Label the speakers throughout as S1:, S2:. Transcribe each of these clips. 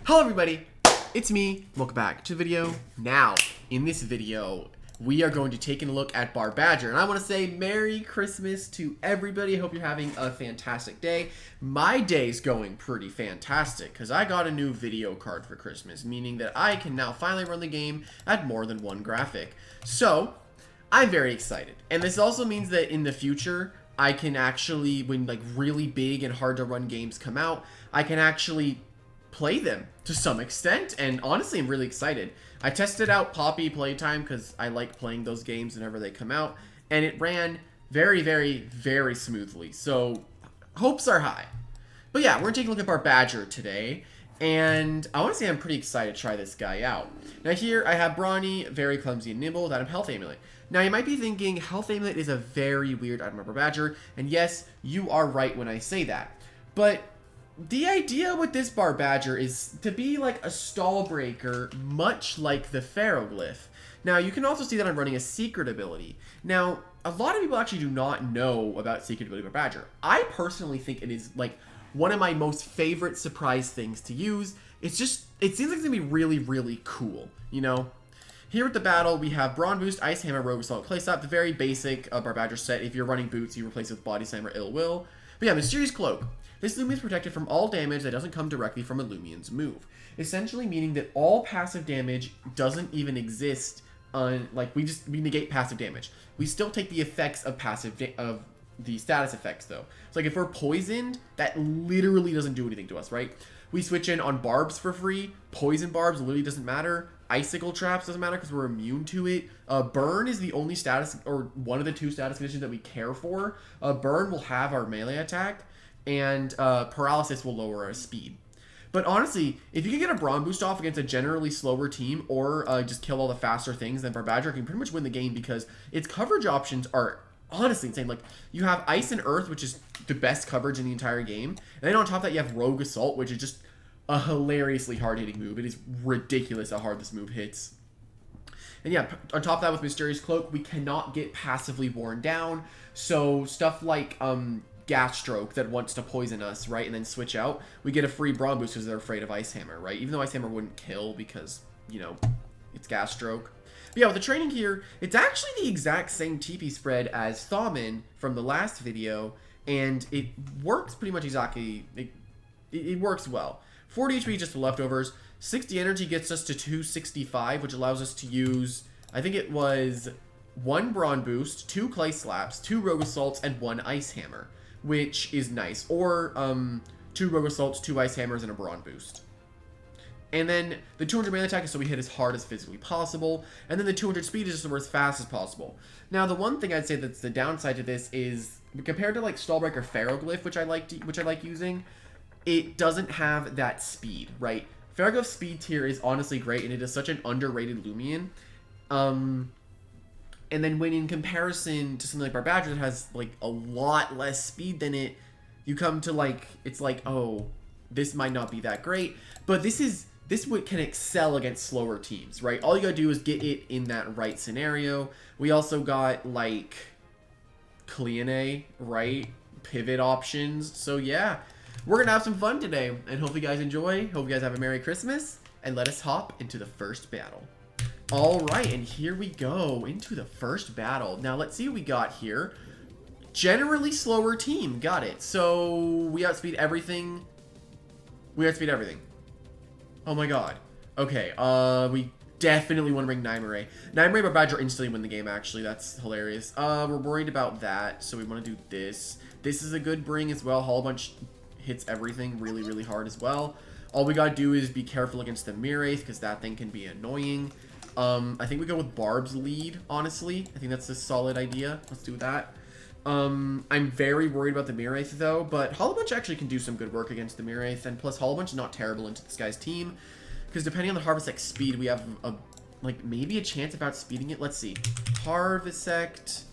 S1: Hello everybody, it's me. Welcome back to the video. Now, in this video, we are going to take a look at Barbadger. And I want to say Merry Christmas to everybody. I hope you're having a fantastic day. My day's going pretty fantastic because I got a new video card for Christmas, meaning that I can now finally run the game at more than one graphic. So, I'm very excited. And this also means that in the future, I can actually, when like really big and hard to run games come out, I can actually play them to some extent, and honestly I'm really excited. I tested out Poppy Playtime because I like playing those games whenever they come out, and it ran very smoothly, so hopes are high. But yeah, we're gonna take a look at Barbadger today, and I want to say I'm pretty excited to try this guy out. Now here I have Brawny, very clumsy and nimble, without him Health Amulet. Now you might be thinking Health Amulet is a very weird item of Barbadger, and yes, you are right when I say that, but the idea with this Barbadger is to be like a stall breaker, much like the Ferroglyph. Now, you can also see that I'm running a secret ability. Now, a lot of people actually do not know about secret ability Barbadger. I personally think it is like one of my most favorite surprise things to use. It's just, it seems like it's gonna be really cool, you know? Here at the battle, we have Brawn Boost, Ice Hammer, Rogue Assault, Place-Up, the very basic Barbadger set. If you're running boots, you replace it with Body Slam or Ill Will. But yeah, Mysterious Cloak. This Loomian is protected from all damage that doesn't come directly from a Loomian's move. Essentially meaning that all passive damage doesn't even exist on, like, we negate passive damage. We still take the effects of of the status effects though. So like if we're poisoned, that literally doesn't do anything to us, right? We switch in on barbs for free. Poison barbs literally doesn't matter. Icicle traps doesn't matter because we're immune to it. Burn is the only status, or one of the two status conditions that we care for. Burn will have our melee attack, and paralysis will lower our speed. But honestly, if you can get a Brawn Boost off against a generally slower team, or just kill all the faster things, then Barbadger can pretty much win the game because its coverage options are honestly insane. Like, you have Ice and Earth, which is the best coverage in the entire game. And then on top of that, you have Rogue Assault, which is just a hilariously hard-hitting move. It is ridiculous how hard this move hits. And yeah, on top of that, with Mysterious Cloak, we cannot get passively worn down. So stuff like Gas Stroke that wants to poison us, right, and then switch out, we get a free Brawn Boost because they're afraid of Ice Hammer, right? Even though Ice Hammer wouldn't kill because, you know, it's Gas Stroke. But yeah, with the training here, it's actually the exact same TP spread as Thawmin from the last video, and it works pretty much exactly, it works well. 40 HP just the leftovers. 60 energy gets us to 265, which allows us to use, I think it was 1 Brawn Boost, 2 Clay Slaps, 2 Rogue Assaults, and 1 Ice Hammer, which is nice. Or 2 Rogue Assaults, 2 Ice Hammers, and a Brawn Boost. And then the 200 melee attack is so we hit as hard as physically possible. And then the 200 speed is just so we're as fast as possible. Now, the one thing I'd say that's the downside to this is, compared to like Stallbreaker Ferroglyph, which I like using, it doesn't have that speed, right? Ferroglyph's speed tier is honestly great, and it is such an underrated Loomian. And then when in comparison to something like Barbadger that has like a lot less speed than it, you come to like, it's like, oh, this might not be that great. But this can excel against slower teams, right? All you gotta do is get it in that right scenario. We also got like Cleone, right? Pivot options. So yeah, we're gonna have some fun today, and hope you guys enjoy. Hope you guys have a Merry Christmas, and let us hop into the first battle. All right, and here we go into the first battle. Now let's see what we got here. Generally slower team, got it. So we outspeed everything. Oh my god. Okay, we definitely want to bring Nymare. Nymare Barbadger instantly win the game, actually. That's hilarious. We're worried about that, so we want to do this. This is a good bring as well. Hollow Bunch hits everything really hard as well. All we gotta do is be careful against the Mirwraith, because that thing can be annoying. I think we go with Barb's lead, honestly. I think that's a solid idea. Let's do that. I'm very worried about the Mirwraith, though, but Hollow Bunch actually can do some good work against the Mirwraith, and plus Hollow Bunch is not terrible into this guy's team, because depending on the Harvestect speed, we have, like, maybe a chance of outspeeding it. Let's see. Harvestect,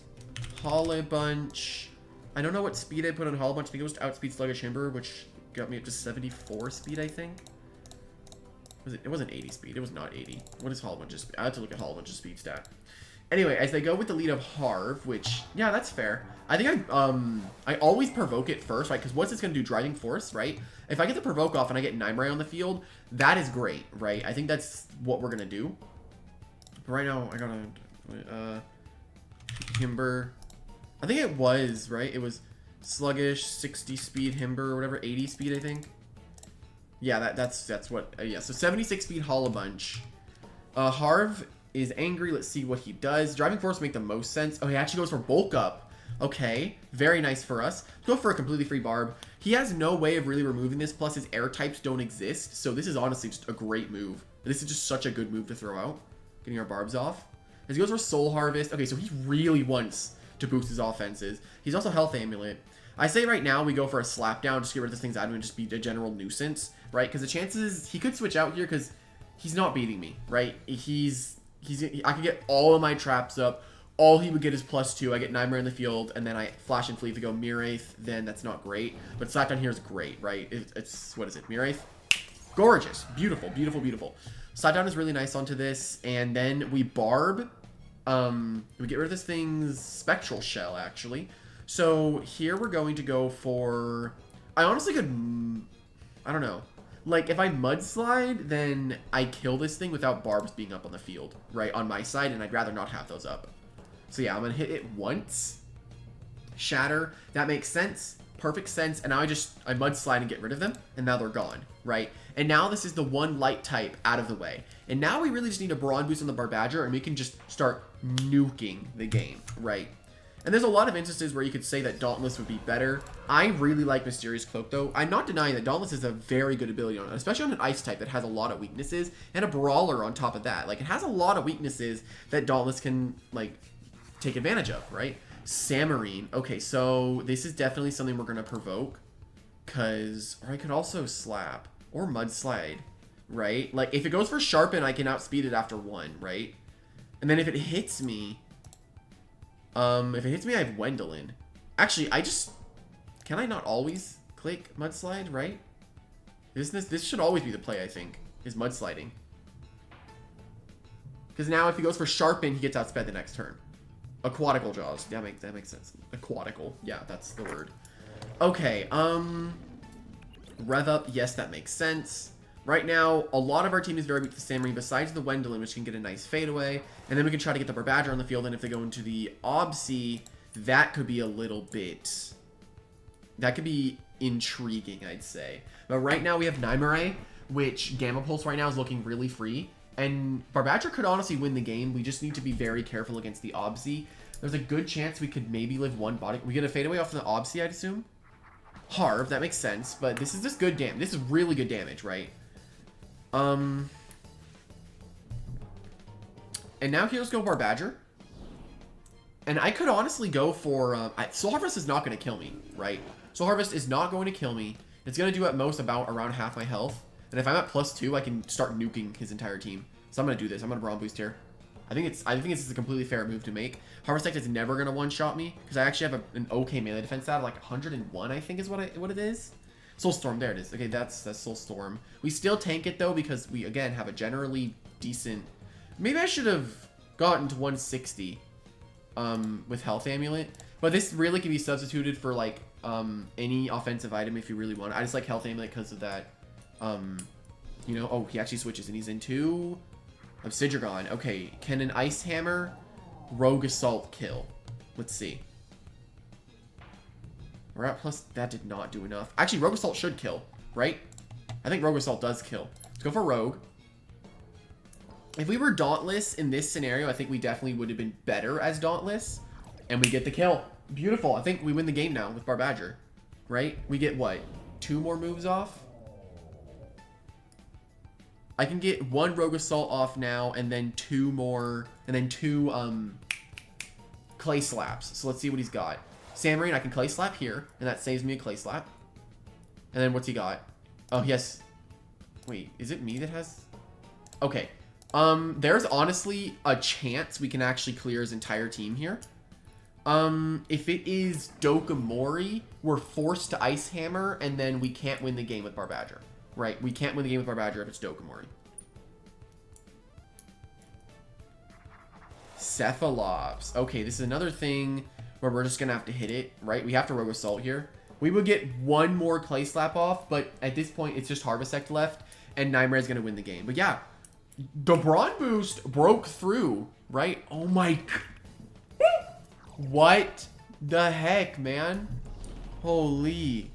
S1: Hollow Bunch. I don't know what speed I put on Hollow Bunch. I think it was to outspeed Sluggish Ember, which got me up to 74 speed, I think. It wasn't 80 speed. It was not 80. What is Hollow Bunch's speed? I have to look at Hollow Bunch's speed stat. Anyway, as they go with the lead of Harv, which, yeah, that's fair. I think I always provoke it first, right? Because what's this going to do? Driving Force, right? If I get the provoke off and I get Nightmare on the field, that is great, right? I think that's what we're going to do. But right now, I got to... Himber. I think it was, right? It was Sluggish, 60 speed Himber, or whatever, 80 speed, I think. Yeah, that's what... yeah, so 76 speed Hollow Bunch. Harv is angry. Let's see what he does. Driving Force make the most sense. Oh, he actually goes for Bulk Up. Okay, very nice for us. Let's go for a completely free Barb. He has no way of really removing this, plus his air types don't exist, so this is honestly just a great move. This is just such a good move to throw out. Getting our Barbs off. As he goes for Soul Harvest. Okay, so he really wants to boost his offenses. He's also Health Amulet. I say right now we go for a Slapdown, just get rid of this thing's admin and just be a general nuisance, right? Because the chances, he could switch out here because he's not beating me, right? I could get all of my traps up. All he would get is +2. I get Nightmare in the field, and then I Flash and Flee. If we go Miraith, then that's not great. But Slapdown here is great, right? It's what is it? Miraith? Gorgeous. Beautiful, beautiful, beautiful. Slapdown is really nice onto this. And then we Barb. We get rid of this thing's Spectral Shell, actually. So here we're going to go for... I honestly could... I don't know. Like, if I Mudslide, then I kill this thing without Barbs being up on the field, right? On my side, and I'd rather not have those up. So yeah, I'm going to hit it once. Shatter. That makes sense. Perfect sense. And now I Mudslide and get rid of them. And now they're gone, right? And now this is the one light type out of the way. And now we really just need a Brawn boost on the Barbadger, and we can just start nuking the game, right? And there's a lot of instances where you could say that Dauntless would be better. I really like Mysterious Cloak, though. I'm not denying that Dauntless is a very good ability on it, especially on an Ice type that has a lot of weaknesses, and a Brawler on top of that. Like, it has a lot of weaknesses that Dauntless can, like, take advantage of, right? Samarine. Okay, so this is definitely something we're going to provoke. Or I could also Slap. Or Mudslide, right? Like, if it goes for Sharpen, I can outspeed it after 1, right? And then if it hits me... I have Wendelin. Actually, can I not always click Mudslide, right? This should always be the play, I think, is Mudsliding. Because now if he goes for Sharpen, he gets outsped the next turn. Aquatical Jaws. That makes sense. Aquatical. Yeah, that's the word. Okay, Rev Up. Yes, that makes sense. Right now, a lot of our team is very weak to Samarine, besides the Wendelin, which can get a nice fadeaway. And then we can try to get the Barbadger on the field, and if they go into the Obsy, that could be a little bit... That could be intriguing, I'd say. But right now we have Nightmare, which Gamma Pulse right now is looking really free. And Barbadger could honestly win the game. We just need to be very careful against the Obsy. There's a good chance we could maybe live one body. We get a fadeaway off the Obsy, I'd assume. Harv, that makes sense. But this is just good damage. This is really good damage, right? And now here's go Barbadger. And I could honestly go for... Soul Harvest is not going to kill me, right? Soul Harvest is not going to kill me. It's going to do at most around half my health. And if I'm at +2, I can start nuking his entire team. So I'm going to do this. I'm going to Brawn Boost here. I think it's a completely fair move to make. Harvest Act is never going to one-shot me, because I actually have an okay melee defense out of like 101, I think is what it is. Soulstorm, there it is. Okay, that's Soulstorm. We still tank it, though, because we, again, have a generally decent... Maybe I should have gotten to 160 with Health Amulet. But this really can be substituted for, like, any offensive item if you really want. I just like Health Amulet because of that, you know... Oh, he actually switches, and he's into Obsidian. Okay, can an Ice Hammer Rogue Assault kill? Let's see. We're at plus... That did not do enough. Actually, Rogue Assault should kill, right? I think Rogue Assault does kill. Let's go for Rogue. If we were Dauntless in this scenario, I think we definitely would have been better as Dauntless. And we get the kill. Beautiful. I think we win the game now with Barbadger, right? We get, what, 2 more moves off? I can get 1 Rogue Assault off now, and then 2 more... And then 2, Clay Slaps. So let's see what he's got. Samarine, I can Clay Slap here, and that saves me a Clay Slap. And then what's he got? Oh, he has... Wait, is it me that has... Okay. There's honestly a chance we can actually clear his entire team here. If it is Dokamori, we're forced to Ice Hammer, and then we can't win the game with Barbadger. Right? We can't win the game with Barbadger if it's Dokamori. Cephalops. Okay, this is another thing where we're just going to have to hit it, right? We have to Rogue Assault here. We would get one more Clay Slap off, but at this point, it's just Harvestect left, and Nightmare is going to win the game. But yeah, the Brawn boost broke through, right? Oh my... What the heck, man? Holy...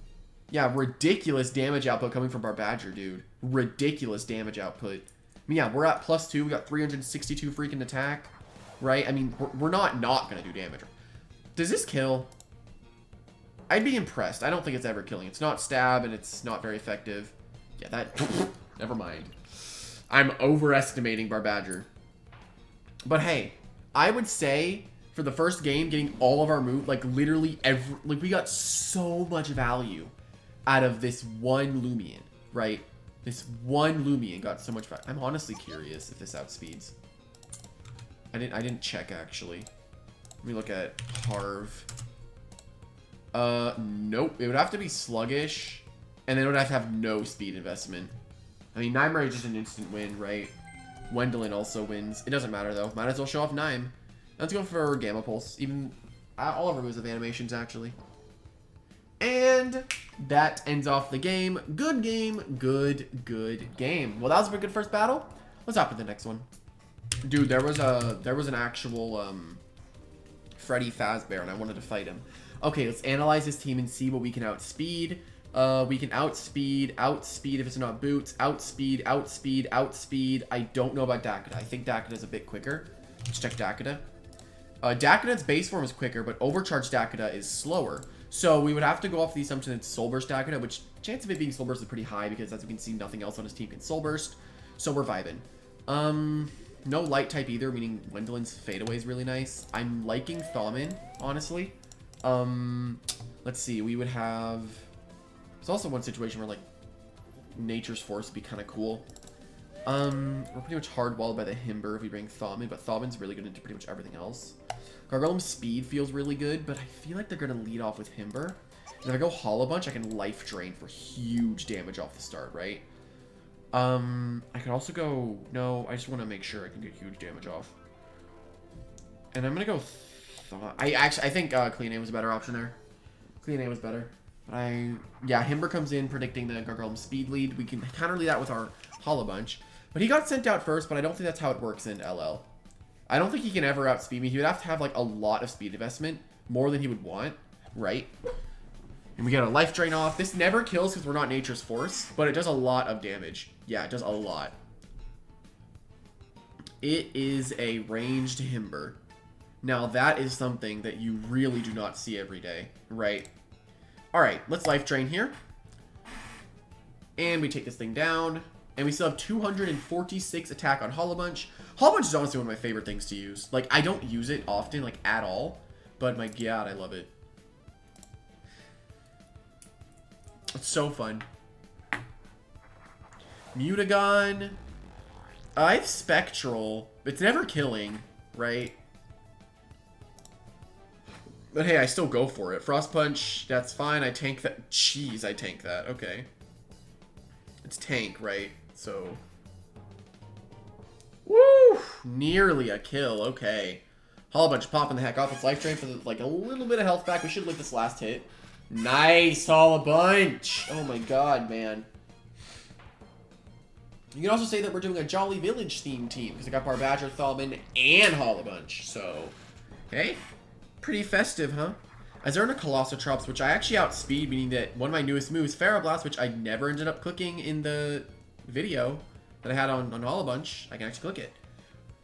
S1: Yeah, ridiculous damage output coming from Barbadger, dude. Ridiculous damage output. I mean, yeah, we're at +2. We got 362 freaking attack, right? I mean, we're not going to do damage. Does this kill? I'd be impressed. I don't think it's ever killing. It's not stab, and it's not very effective. Yeah, that... Never mind. I'm overestimating Barbadger. But hey, I would say for the first game, getting all of our moves, like literally every... Like, we got so much value out of this one Loomian, right? This one Loomian got so much value. I'm honestly curious if this outspeeds. I didn't check, actually. Let me look at Harv. Nope. It would have to be sluggish, and then it would have to have no speed investment. I mean, Nightmare is just an instant win, right? Wendelin also wins. It doesn't matter, though. Might as well show off Nime. Let's go for Gamma Pulse. Even all of our moves have animations, actually. And that ends off the game. Good game. Good game. Well, that was a pretty good first battle. Let's hop to the next one. Dude, there was an actual Freddy Fazbear, and I wanted to fight him. Okay, let's analyze this team and see what we can outspeed. We can outspeed if it's not boots, outspeed. I don't know about Dakuda. I think Dakuda's a bit quicker. Let's check Dakuda. Dakuda's base form is quicker, but overcharged Dakuda is slower. So we would have to go off the assumption that it's Soul Burst Dakuda, which chance of it being Soul Burst is pretty high because as we can see, nothing else on his team can Soul Burst. So we're vibing. No light type either, meaning Wendelin's fadeaway is really nice. I'm liking Thaumin, honestly. Let's see, we would have... There's also one situation where, like, Nature's Force would be kind of cool. We're pretty much hard-walled by the Himber if we bring Thaumin, but Thaumin's really good into pretty much everything else. Gargoyle's speed feels really good, but I feel like they're going to lead off with Himber. And if I go Hollow Bunch, I can Life Drain for huge damage off the start, right? I could also go... No, I just want to make sure I can get huge damage off. And I'm going to go... I think Clean A was a better option there. Clean A was better. But yeah, Himber comes in predicting the Gargoyle speed lead. We can counter lead that with our Hollow Bunch. But he got sent out first, but I don't think that's how it works in LL. I don't think he can ever outspeed me. He would have to have like a lot of speed investment, more than he would want, right? And we get a life drain off. This never kills because we're not Nature's Force, but it does a lot of damage. Yeah, it does a lot. It is a ranged Himber. Now that is something that you really do not see every day, right? Alright, let's life drain here. And we take this thing down. And we still have 246 attack on Hollow Bunch. Hollow Bunch is honestly one of my favorite things to use. Like, I don't use it often, like, at all. But my god, I love it. It's so fun. Mutagon. I have Spectral. It's never killing, right? But hey, I still go for it. Frost Punch, that's fine. I tank that. Jeez, I tank that. Okay. It's tank, right? So. Woo! Nearly a kill. Okay. Hollow Bunch popping the heck off. It's life drain for like a little bit of health back. We should live this last hit. Nice, Hollow Bunch. Oh my god, man. You can also say that we're doing a Jolly Village themed team because I got Barbadger, Thaumin, and Hollow Bunch. So, hey. Pretty festive, huh? Azurna Colossotrops, which I actually outspeed, meaning that one of my newest moves, Pharaoblast, which I never ended up clicking in the video that I had on Hollow Bunch. I can actually click it.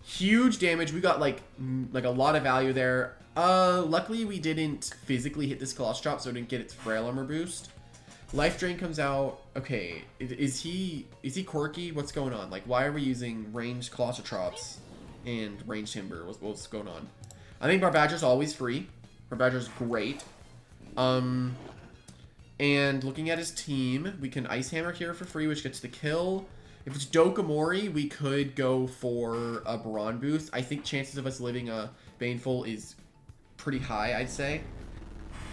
S1: Huge damage. We got like a lot of value there. Luckily we didn't physically hit this Colossotrop, so it didn't get its Frail Armor boost. Life Drain comes out. Okay, is he quirky? What's going on? Like, why are we using ranged Colossotrops and ranged Timber? What's going on? I think Barbadger's always free. Barbadger's great. And looking at his team, we can Ice Hammer here for free, which gets the kill. If it's Dokomori, we could go for a Baron boost. I think chances of us living a Baneful is pretty high, I'd say.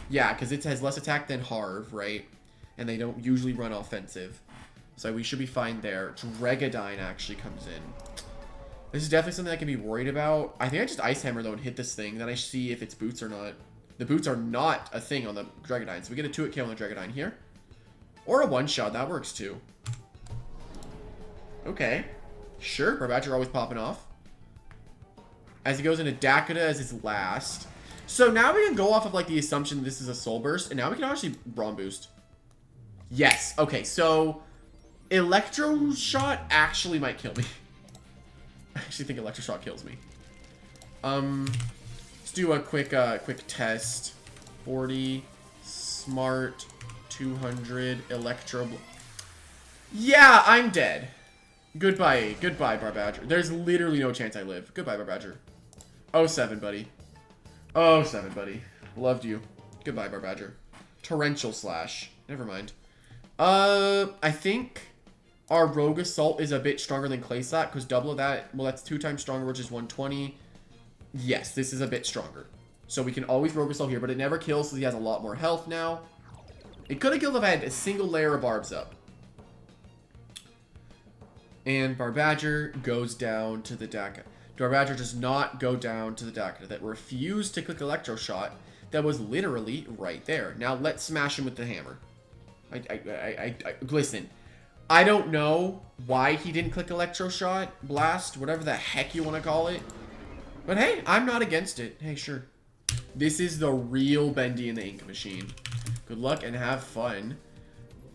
S1: Yeah, because it has less attack than Harv, right? And they don't usually run offensive. So we should be fine there. Dregadine actually comes in. This is definitely something I can be worried about. I think I just Ice Hammer, though, and hit this thing. Then I see if it's boots or not. The boots are not a thing on the Dragonine. So we get a 2-hit kill on the Dragonine here. Or a one-shot. That works, too. Okay. Sure. Barbadger always popping off. As he goes into Dakota as his last. So now we can go off of, like, the assumption this is a Soul Burst. And now we can actually Brawn Boost. Yes. Okay, so Electro Shot actually might kill me. I actually think Electroshock kills me. Let's do a quick test. 40, Smart, 200, Electro. Yeah, I'm dead. Goodbye, Barbadger. There's literally no chance I live. Goodbye, Barbadger. 07, buddy. 07, buddy. Loved you. Goodbye, Barbadger. Torrential Slash. Never mind. I think our Rogue Assault is a bit stronger than Clay Slap, because double of that, well, that's 2 times stronger, which is 120. Yes, this is a bit stronger. So we can always Rogue Assault here, but it never kills, so he has a lot more health now. It could have killed if I had a single layer of barbs up. And Barbadger goes down to the Dakota. Barbadger does not go down to the Dakota. That refused to click Electro Shot. That was literally right there. Now let's smash him with the hammer. Listen. I don't know why he didn't click Electro Shot, Blast, whatever the heck you want to call it. But hey, I'm not against it. Hey, sure. This is the real Bendy and the Ink Machine. Good luck and have fun.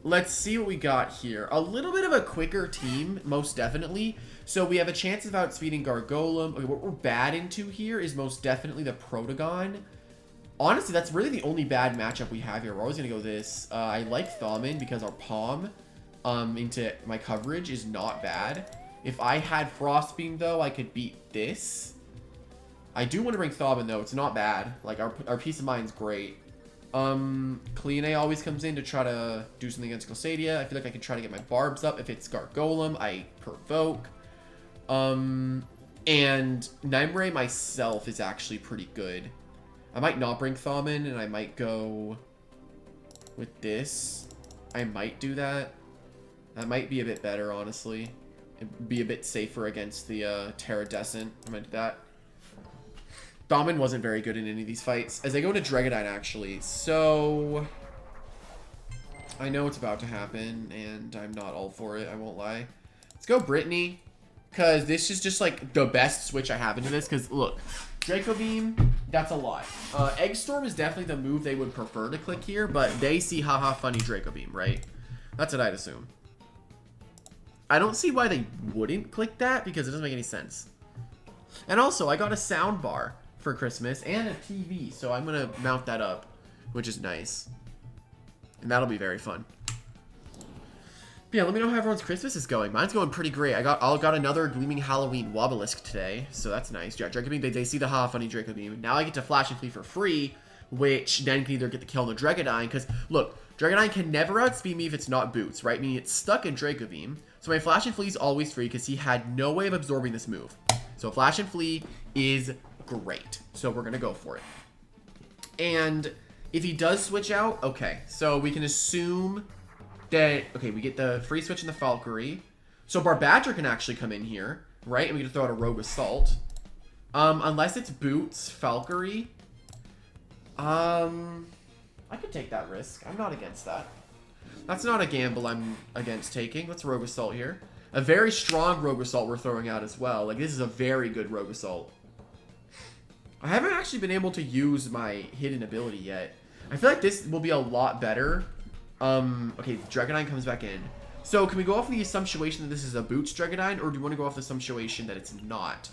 S1: Let's see what we got here. A little bit of a quicker team, most definitely. So we have a chance of outspeeding Gargolem. Okay, what we're bad into here is most definitely the Protagon. Honestly, that's really the only bad matchup we have here. We're always going to go this. I like Thaumin because our Palm into my coverage is not bad. If I had Frostbeam, though, I could beat this. I do want to bring Thaumin, though. It's not bad. Like, our Peace of Mind's great. Kleene always comes in to try to do something against Glaciadia. I feel like I can try to get my Barbs up. If it's Gargolem, I Provoke. And Nimue myself is actually pretty good. I might not bring Thaumin, and I might go with this. I might do that. That might be a bit better, honestly. It'd be a bit safer against the Terradescent. I might do that. Thaumin wasn't very good in any of these fights. As I go to Dragonine, actually. So I know what's about to happen, and I'm not all for it. I won't lie. Let's go Brittany, because this is just, like, the best switch I have into this. Because, look, Draco Beam, that's a lot. Egg Storm is definitely the move they would prefer to click here, but they see haha funny Draco Beam, right? That's what I'd assume. I don't see why they wouldn't click that, because it doesn't make any sense. And also, I got a sound bar for Christmas and a TV, so I'm gonna mount that up, which is nice, and that'll be very fun. But yeah, let me know how everyone's Christmas is going. Mine's going pretty great. I got another Gleaming Halloween Wobelisk today, so that's nice. Yeah, Draco Beam, they see the ha funny Draco Beam. Now I get to Flash and Flee for free, which then can either get the kill on the Dragonine, because look, Dragonine can never outspeed me if it's not Boots, right? Meaning it's stuck in Draco Beam. So my Flash and Flee is always free because he had no way of absorbing this move. So Flash and Flee is great. So we're going to go for it. And if he does switch out, okay. So we can assume that, okay, we get the free switch in the Valkyrie. So Barbadger can actually come in here, right? And we can throw out a Rogue Assault. Unless it's Boots, Valkyrie. I could take that risk. I'm not against that. That's not a gamble I'm against taking. Let's Rogue Assault here. A very strong Rogue Assault we're throwing out as well. Like, this is a very good Rogue Assault. I haven't actually been able to use my hidden ability yet. I feel like this will be a lot better. Okay, Dragonine comes back in. So, can we go off the assumption that this is a Boots Dragonine, or do you want to go off the assumption that it's not?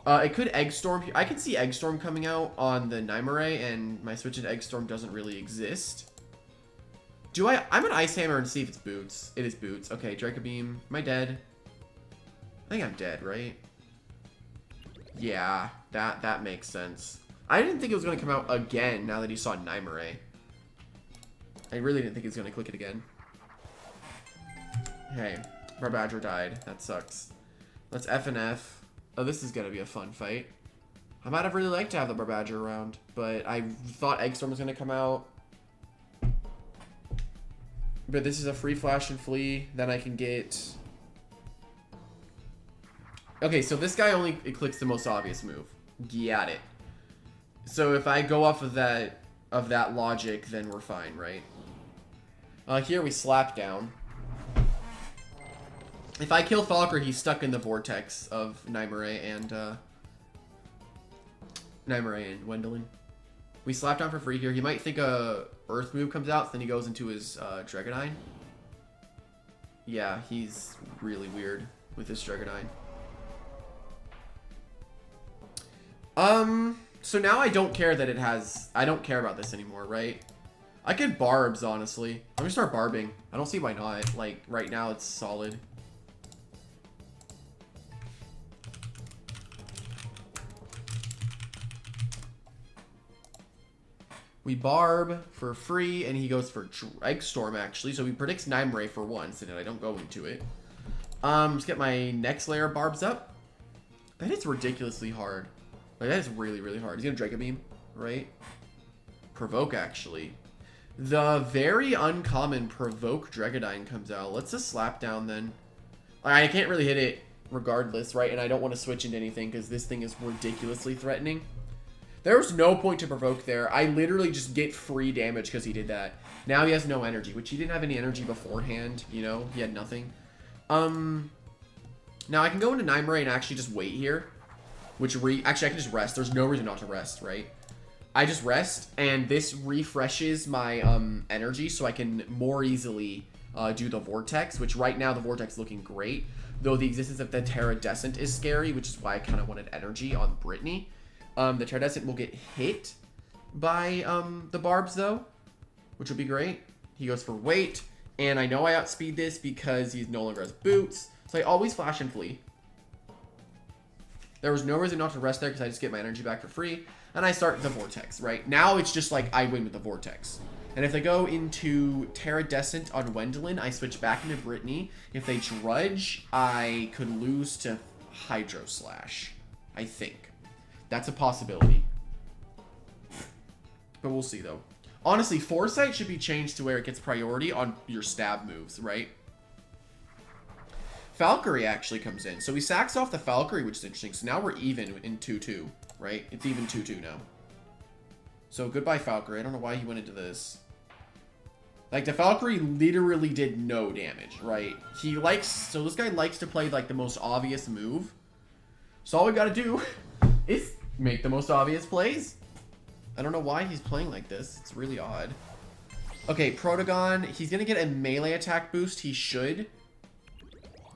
S1: It could Egg Storm. I can see Egg Storm coming out on the Nimue, and my switch into Egg Storm doesn't really exist. I'm an Ice Hammer and see if it's Boots. It is Boots. Okay, Draco Beam. Am I dead? I think I'm dead, right? Yeah, that makes sense. I didn't think it was going to come out again now that he saw Nimue. I really didn't think he was going to click it again. Hey, Barbadger died. That sucks. Let's F and F. Oh, this is going to be a fun fight. I might have really liked to have the Barbadger around, but I thought Egg Storm was going to come out. But this is a free Flash and Flee. Then I can get Okay, so this guy only clicks the most obvious move. Got it. So if I go off of that logic, then we're fine, right? Here we slap down. If I kill Falker, he's stuck in the vortex of Nymare and Wendelin. We slap down for free here. He might think a Earth move comes out, so then he goes into his Dragonine. Yeah, he's really weird with his Dragonine. So now I don't care that it has... I don't care about this anymore, right? I could Barbs, honestly. Let me start Barbing. I don't see why not. Like, right now it's solid. We Barb for free, and he goes for Egg Storm, actually. So he predicts Nymare for once, and I don't go into it. Just get my next layer of Barbs up. That is ridiculously hard. Like, that is really, really hard. He's gonna Draco Beam, right? Provoke, actually. The very uncommon Provoke Dragonine comes out. Let's just slap down, then. I can't really hit it regardless, right? And I don't want to switch into anything, because this thing is ridiculously threatening. There was no point to provoke there. I literally just get free damage because he did that. Now he has no energy, which he didn't have any energy beforehand, you know? He had nothing. Now I can go into Nymare and actually just wait here. Actually, I can just rest. There's no reason not to rest, right? I just rest, and this refreshes my energy so I can more easily do the Vortex, which right now the Vortex is looking great. Though the existence of the Terradescent is scary, which is why I kind of wanted energy on Brittany. The Terradescent will get hit by the Barbs, though, which would be great. He goes for weight, and I know I outspeed this because he no longer has boots, so I always flash and flee. There was no reason not to rest there because I just get my energy back for free, and I start the Vortex, right? Now it's just like I win with the Vortex. And if they go into Terradescent on Wendelin, I switch back into Brittany. If they Drudge, I could lose to Hydro Slash, I think. That's a possibility. But we'll see, though. Honestly, Foresight should be changed to where it gets priority on your stab moves, right? Valkyrie actually comes in. So he sacks off the Valkyrie, which is interesting. So now we're even in 2-2, right? It's even 2-2 now. So goodbye, Valkyrie. I don't know why he went into this. Like, the Valkyrie literally did no damage, right? So this guy likes to play, like, the most obvious move. So all we gotta do is make the most obvious plays. I don't know why he's playing like this. It's really odd. Okay, Protagon. He's going to get a melee attack boost. He should.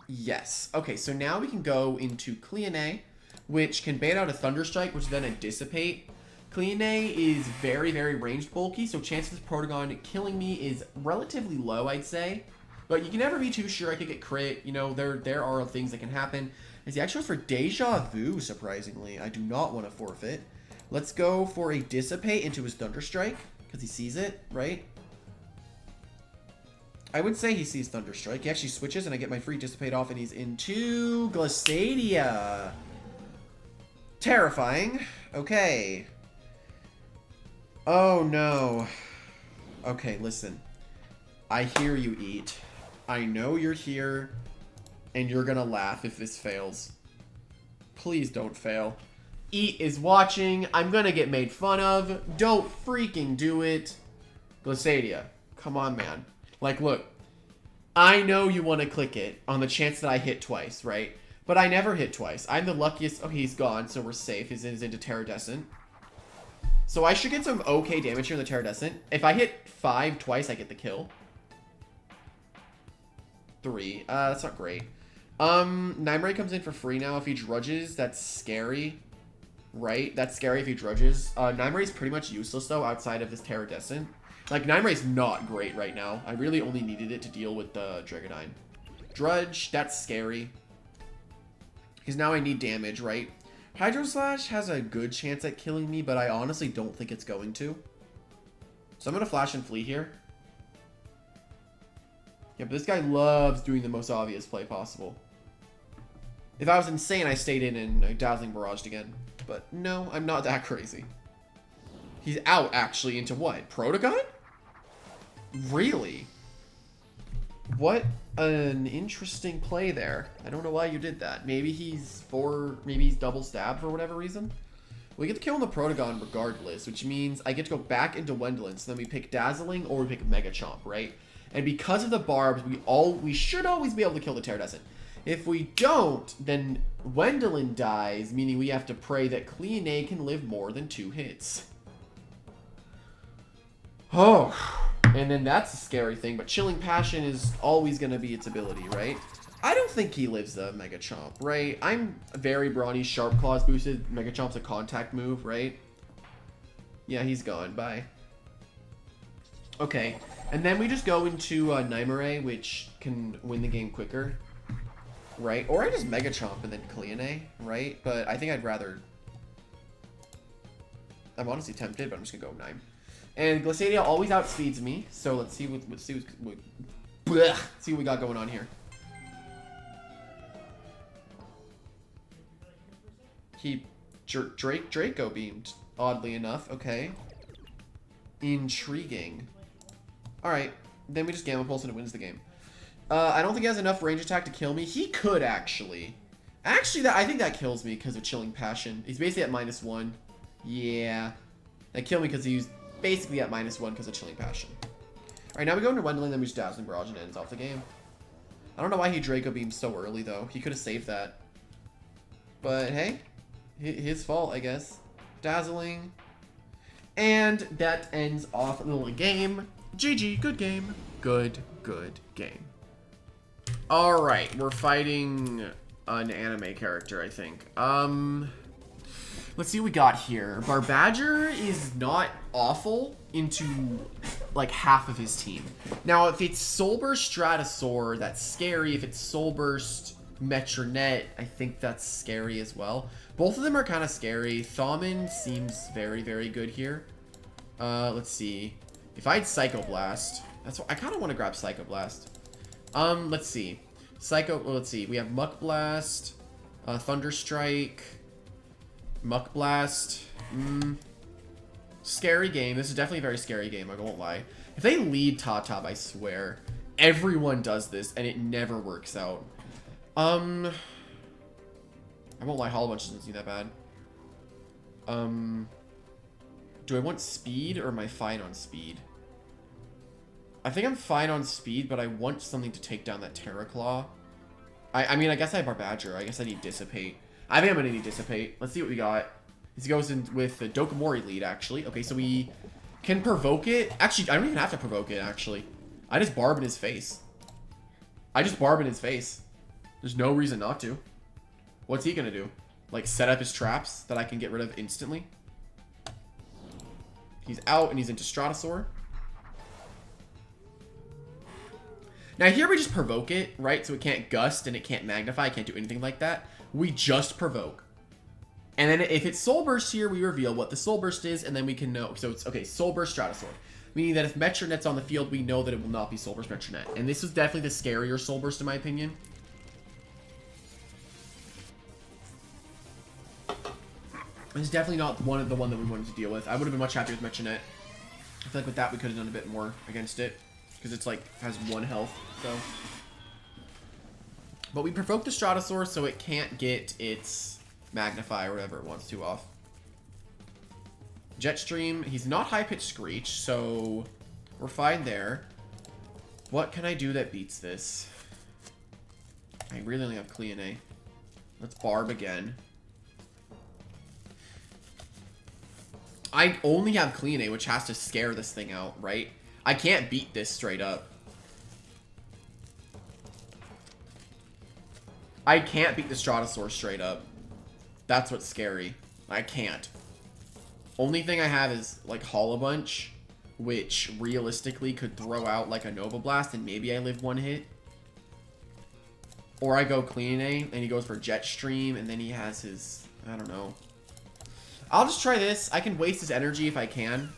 S1: Yes. Okay, so now we can go into Cleone, which can bait out a Thunderstrike, which is then a Dissipate. Cleone is very, very ranged bulky, so chances of Protagon killing me is relatively low, I'd say. But you can never be too sure. I could get crit. You know, there are things that can happen. As he actually goes for Deja Vu, surprisingly. I do not want to forfeit. Let's go for a Dissipate into his Thunderstrike, because he sees it, right? I would say he sees Thunderstrike. He actually switches, and I get my free Dissipate off, and he's into Glissadia. Terrifying. Okay. Oh, no. Okay, listen. I hear you, Eat. I know you're here, and you're gonna laugh if this fails. Please don't fail. Eat is watching. I'm gonna get made fun of. Don't freaking do it. Glissadia, come on, man. Like, look. I know you want to click it on the chance that I hit twice, right? But I never hit twice. I'm the luckiest. Oh, he's gone, so we're safe. He's into Terradescent. So I should get some okay damage here in the Terradescent. If I hit 5 twice, I get the kill. 3. That's not great. Nymare comes in for free now. If he Drudges, that's scary. Right? That's scary if he Drudges. Nymare is pretty much useless, though, outside of this Terradescent. Like, Nymare is not great right now. I really only needed it to deal with the Dragonine. Drudge, that's scary. Because now I need damage, right? Hydro Slash has a good chance at killing me, but I honestly don't think it's going to. So I'm going to flash and flee here. Yeah, but this guy loves doing the most obvious play possible. If I was insane, I stayed in and Dazzling Barraged again. But no, I'm not that crazy. He's out, actually, into what? Protagon? Really? What an interesting play there. I don't know why you did that. Maybe he's double stabbed for whatever reason. We get to kill on the Protagon regardless, which means I get to go back into Wendelin. So then we pick Dazzling or we pick Mega Chomp, right? And because of the barbs, we should always be able to kill the Pterodactyl. If we don't, then Wendelin dies, meaning we have to pray that Cleone can live more than 2 hits. Oh, and then that's a scary thing, but Chilling Passion is always going to be its ability, right? I don't think he lives the Mega Chomp, right? I'm very brawny, Sharp Claws boosted. Mega Chomp's a contact move, right? Yeah, he's gone. Bye. Okay, and then we just go into Nymare, which can win the game quicker, right? Or I just Mega Chomp and then Cleone, right? But I think I'd rather... I'm honestly tempted, but I'm just going to go Nyme. And Glaciadia always outspeeds me, so let's see what we got going on here. He Draco beamed, oddly enough. Okay. Intriguing. Alright, then we just Gamma Pulse and it wins the game. I don't think he has enough range attack to kill me. He could, actually. Actually, I think that kills me because of Chilling Passion. He's basically at -1. Yeah. That killed me because he's basically at -1 because of Chilling Passion. Alright, now we go into Wendelin, then we just Dazzling Barrage and it ends off the game. I don't know why he Draco beamed so early, though. He could have saved that. But, hey. His fault, I guess. Dazzling. And that ends off the little game. GG, good game. Good game. Alright, we're fighting an anime character, I think. Let's see what we got here. Barbadger is not awful into, like, half of his team. Now, if it's Soul Burst Stratosaur, that's scary. If it's Soul Burst Metronet, I think that's scary as well. Both of them are kind of scary. Thaumin seems very, very good here. Let's see. If I had Psycho Blast, that's what I kind of want to grab Psycho Blast. Let's see. Let's see. We have Muck Blast, Thunder Strike, Muck Blast. Scary game. This is definitely a very scary game, I won't lie. If they lead Tatab, I swear, everyone does this and it never works out. I won't lie, Hollow Bunch doesn't seem that bad. Do I want speed or am I fine on speed? I think I'm fine on speed, but I want something to take down that Terraclaw. I mean, I guess I have Barbadger. I guess I need Dissipate. I think I'm gonna need Dissipate. Let's see what we got. This goes in with the Dokomori lead, actually. Okay, so we can provoke it. Actually, I don't even have to provoke it, actually. I just Barb in his face. There's no reason not to. What's he gonna do? Like, set up his traps that I can get rid of instantly? He's out and he's into Stratosaur. Now here we just provoke it, right? So it can't gust and it can't magnify. It can't do anything like that. We just provoke. And then if it's Soul Burst here, we reveal what the Soul Burst is, and then we can know. So it's, okay, Soul Burst Stratosaur. Meaning that if Metronet's on the field, we know that it will not be Soul Burst Metronet. And this is definitely the scarier Soul Burst in my opinion. This is definitely not the one that we wanted to deal with. I would have been much happier with Metronet. I feel like with that we could have done a bit more against it. Because it's like, has 1 health, so. But we provoked the Stratosaur so it can't get its Magnify or whatever it wants to off. Jetstream, he's not High-Pitched Screech, so we're fine there. What can I do that beats this? I really only have Cleone. Let's Barb again. I only have Cleone, which has to scare this thing out, right? I can't beat this straight up. I can't beat the Stratosaur straight up. That's what's scary. I can't. Only thing I have is, like, Hollow Bunch, which realistically could throw out, like, a Nova Blast, and maybe I live 1 hit. Or I go Cleone, and he goes for Jetstream, and then he has his... I don't know. I'll just try this. I can waste his energy if I can.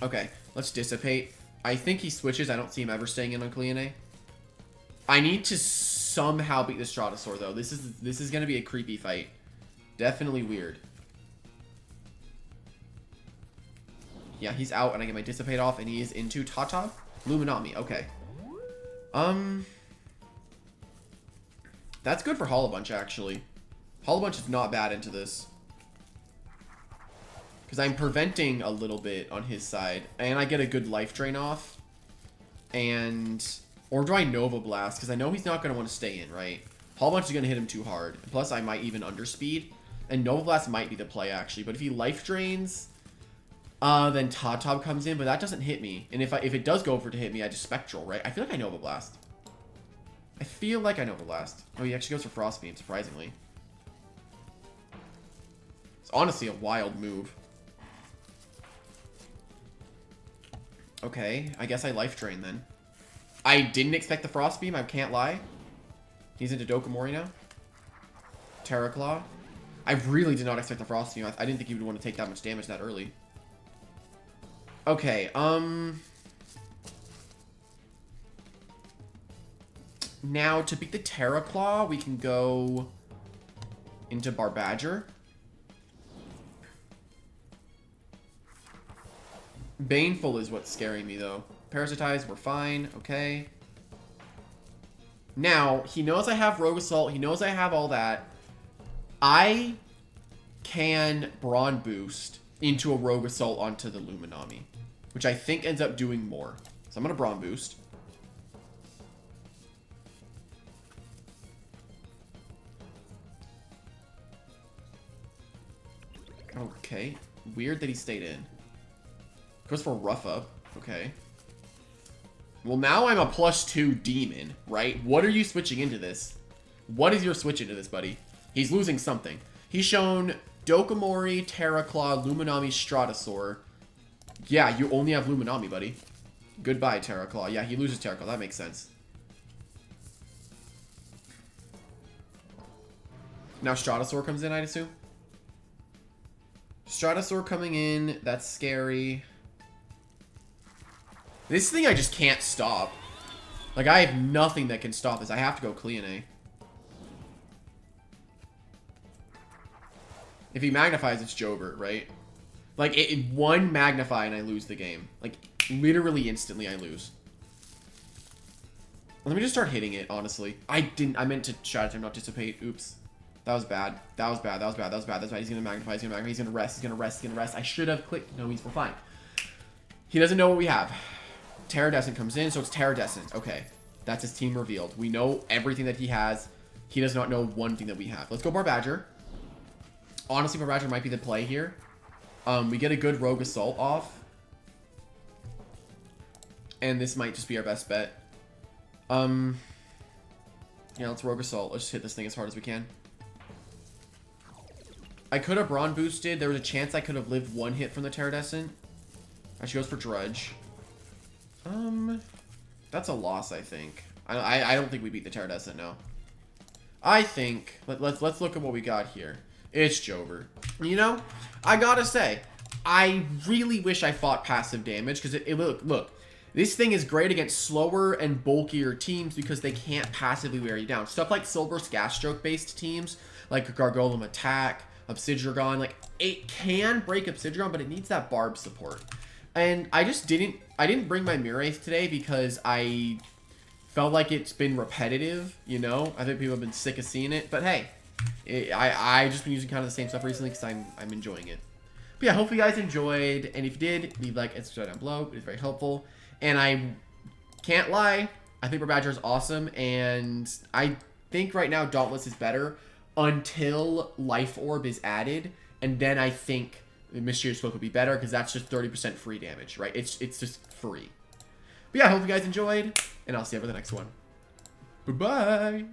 S1: Okay, let's Dissipate. I think he switches. I don't see him ever staying in on Cleone. I need to somehow beat the Stratosaur, though. This is going to be a creepy fight. Definitely weird. Yeah, he's out, and I get my Dissipate off, and he is into Tatab. Luminami, okay. That's good for Hollow Bunch, actually. Hollow Bunch is not bad into this. Because I'm preventing a little bit on his side. And I get a good life drain off. And... Or do I Nova Blast? Because I know he's not going to want to stay in, right? Hollow Bunch is going to hit him too hard. Plus, I might even underspeed. And Nova Blast might be the play, actually. But if he life drains, then Tob comes in. But that doesn't hit me. And if it does go for it to hit me, I just Spectral, right? I feel like I Nova Blast. I feel like I Nova Blast. Oh, he actually goes for Frost Beam, surprisingly. It's honestly a wild move. Okay, I guess I life drain then. I didn't expect the Frost Beam, I can't lie. He's into Dokomori now. Terra Claw. I really did not expect the Frost Beam. I didn't think he would want to take that much damage that early. Okay, now, to beat the Terra Claw, we can go into Barbadger. Baneful is what's scaring me, though. Parasitize, we're fine. Okay. Now, he knows I have Rogue Assault. He knows I have all that. I can Brawn Boost into a Rogue Assault onto the Luminami, which I think ends up doing more. So I'm going to Brawn Boost. Okay. Weird that he stayed in. Goes for Rough Up. Okay. Well, now I'm a +2 demon, right? What are you switching into this? What is your switch into this, buddy? He's losing something. He's shown Dokomori, Terra Claw, Luminami, Stratosaur. Yeah, you only have Luminami, buddy. Goodbye, Terra Claw. Yeah, he loses Terra Claw. That makes sense. Now Stratosaur comes in, I'd assume. Stratosaur coming in. That's scary. This thing I just can't stop. Like, I have nothing that can stop this. I have to go Cleone. If he magnifies, it's Jobert, right? Like, one magnify and I lose the game. Like, literally instantly I lose. Let me just start hitting it, honestly. I meant to Shadow Time, not Dissipate. Oops. That was bad. That was bad. That was bad. That was bad. That's bad. He's gonna magnify. He's gonna magnify. He's gonna rest. He's gonna rest. He's gonna rest. I should have clicked. No, we're fine. He doesn't know what we have. Terradescent comes in, so it's Terradescent. Okay. That's his team revealed. We know everything that he has. He does not know one thing that we have. Let's go Barbadger. Honestly, Barbadger might be the play here. We get a good Rogue Assault off. And this might just be our best bet. Yeah, let's Rogue Assault. Let's just hit this thing as hard as we can. I could have Brawn boosted. There was a chance I could have lived one hit from the Terradescent. She goes for Drudge. That's a loss, I think. I don't think we beat the Terradescent, no. I think, let's look at what we got here. It's Jobert. You know, I gotta say, I really wish I fought passive damage, because look, this thing is great against slower and bulkier teams because they can't passively wear you down. Stuff like Silver's Gas Stroke based teams, like Gargolem Attack, Obsidian, like, it can break Obsidian, but it needs that Barb support. And I didn't bring my Miraith today because I felt like it's been repetitive, you know? I think people have been sick of seeing it, but hey, I just been using kind of the same stuff recently because I'm enjoying it. But yeah, hope you guys enjoyed, and if you did, leave a like and subscribe down below. It's very helpful. And I can't lie, I think Barbadger is awesome, and I think right now Dauntless is better until Life Orb is added, and then I think the Mysterious Cloak would be better because that's just 30% free damage, right? It's just free. But yeah, I hope you guys enjoyed, and I'll see you for the next one. Bye-bye!